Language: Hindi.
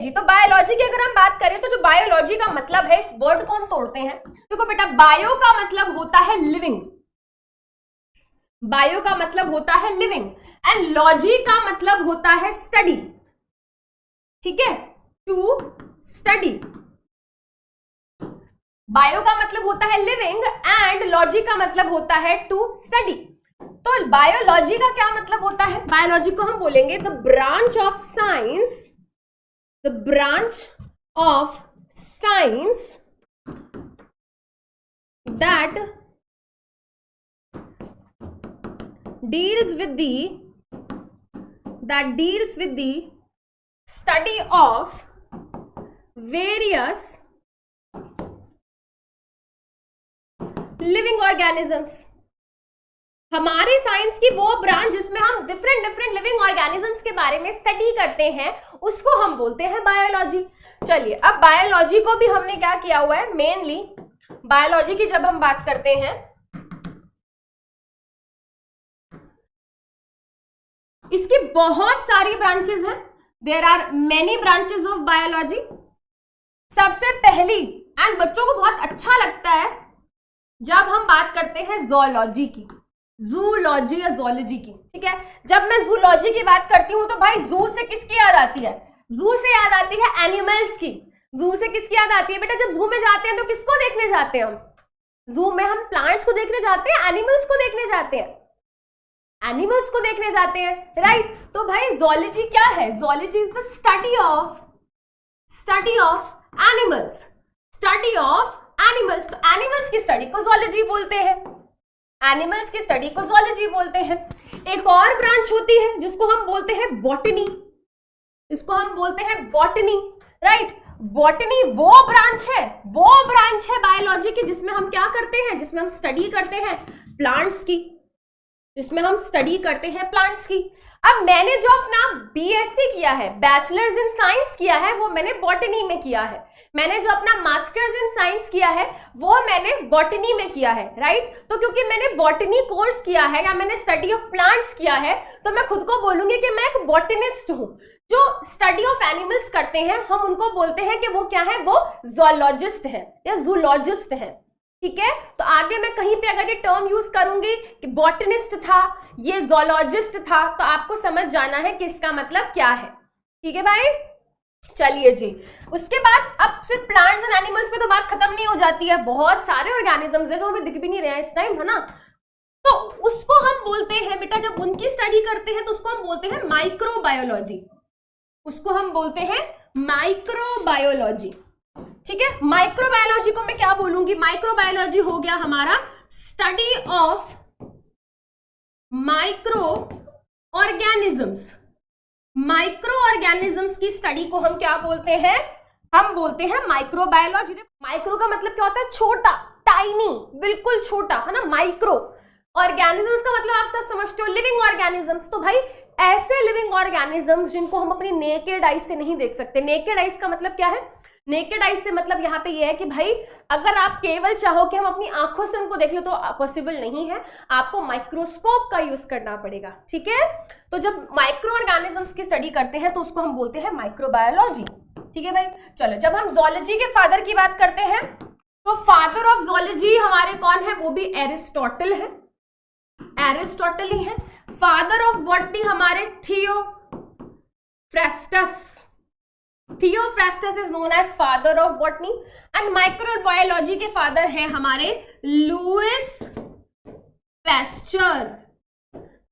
जी, तो बायोलॉजी की अगर हम बात करें तो जो बायोलॉजी का मतलब है, इस वर्ड को हम तोड़ते हैं। देखो बेटा, बायो का मतलब होता है लिविंग, बायो का मतलब होता है लिविंग, एंड लॉजी का मतलब होता है स्टडी। ठीक है, टू स्टडी। बायो का मतलब होता है लिविंग एंड लॉजी का मतलब होता है टू स्टडी। तो बायोलॉजी का क्या मतलब होता है? बायोलॉजी को हम बोलेंगे the branch of science, the branch of science that deals with the study of various living organisms। हमारी साइंस की वो ब्रांच जिसमें हम डिफरेंट लिविंग ऑर्गेनिजम्स के बारे में स्टडी करते हैं, उसको हम बोलते हैं बायोलॉजी। चलिए, अब बायोलॉजी को भी हमने क्या किया हुआ है, मेनली बायोलॉजी की जब हम बात करते हैं, इसकी बहुत सारी ब्रांचेस हैं, there are many branches of biology. सबसे पहली, एंड बच्चों को बहुत अच्छा लगता है जब हम बात करते हैं जूलॉजी की, जूलॉजी या जोलॉजी की। ठीक है, जब मैं जूलॉजी की बात करती हूं तो भाई जू से किसकी याद आती है? जू से याद आती है एनिमल्स की। जू से किसकी याद आती है बेटा? जब जू में जाते हैं तो किसको देखने जाते हैं हम? जू में हम प्लांट्स को देखने जाते हैं, एनिमल्स को देखने जाते हैं, एनिमल्स को देखने जाते हैं, राइट। तो भाई जोलॉजी क्या है? Zoology is the study of animals, study of animals. तो एनिमल्स की स्टडी को जोलॉजी बोलते हैं, एनिमल्स की स्टडी को जोलॉजी बोलते हैं। एक और ब्रांच होती है जिसको हम बोलते हैं बॉटनी, इसको हम बोलते हैं बॉटनी, राइट। बॉटनी वो ब्रांच है बायोलॉजी की जिसमें हम क्या करते हैं, जिसमें हम स्टडी करते हैं प्लांट्स की, जिसमें हम स्टडी करते हैं प्लांट्स की। अब मैंने जो अपना बीएससी किया है, बैचलर्स इन साइंस किया है, वो मैंने बॉटनी में किया है। मैंने जो अपना मास्टर्स इन साइंस किया है वो मैंने बॉटनी में किया है, राइट। तो क्योंकि मैंने बॉटनी कोर्स किया है या मैंने स्टडी ऑफ प्लांट्स किया है, तो मैं खुद को बोलूंगी कि मैं एक बॉटनिस्ट हूं। जो स्टडी ऑफ एनिमल्स करते हैं हम उनको बोलते हैं कि वो क्या है, वो जोलॉजिस्ट है या जूलॉजिस्ट है। ठीक है, तो आगे मैं कहीं पे अगर ये टर्म यूज करूंगी कि बॉटनिस्ट था, ये जोलॉजिस्ट था, तो आपको समझ जाना है कि इसका मतलब क्या है। ठीक है भाई, चलिए जी। उसके बाद अब सिर्फ प्लांट्स एंड एनिमल्स पे तो बात खत्म नहीं हो जाती है, बहुत सारे ऑर्गेनिजम्स हैं जो हमें दिख भी नहीं रहे हैं इस टाइम, है ना। तो उसको हम बोलते हैं बेटा, जब उनकी स्टडी करते हैं तो उसको हम बोलते हैं माइक्रोबायोलॉजी, उसको हम बोलते हैं माइक्रोबायोलॉजी। ठीक है, माइक्रोबायोलॉजी को मैं क्या बोलूंगी? माइक्रोबायोलॉजी हो गया हमारा study of micro organisms. Micro organisms की स्टडी को हम क्या बोलते हैं? हम बोलते हैं माइक्रोबायोलॉजी। माइक्रो का मतलब क्या होता है? छोटा, टाइनी, बिल्कुल छोटा, है ना। माइक्रो ऑर्गेनिजम्स का मतलब आप सब समझते हो, लिविंग ऑर्गेनिजम्स। तो भाई ऐसे लिविंग ऑर्गेनिजम्स जिनको हम अपनी नेकेड आइज से नहीं देख सकते। नेकेड आइज का मतलब क्या है? नेकेड आइज से मतलब यहाँ पे ये है कि भाई अगर आप केवल चाहो कि हम अपनी आंखों से उनको देख लो तो पॉसिबल नहीं है, आपको माइक्रोस्कोप का यूज करना पड़ेगा। ठीक है, तो जब माइक्रो ऑर्गेनिजम्स की स्टडी करते हैं तो उसको हम बोलते हैं माइक्रोबायोलॉजी। ठीक है भाई, चलो जब हम जोलॉजी के फादर की बात करते हैं तो फादर ऑफ जोलॉजी हमारे कौन है? वो भी एरिस्टोटल है, एरिस्टोटल ही है। फादर ऑफ बॉटनी हमारे Theophrastus, Theophrastus is known as father of botany. And microbiology के फादर हैं हमारे लुइस पास्चर,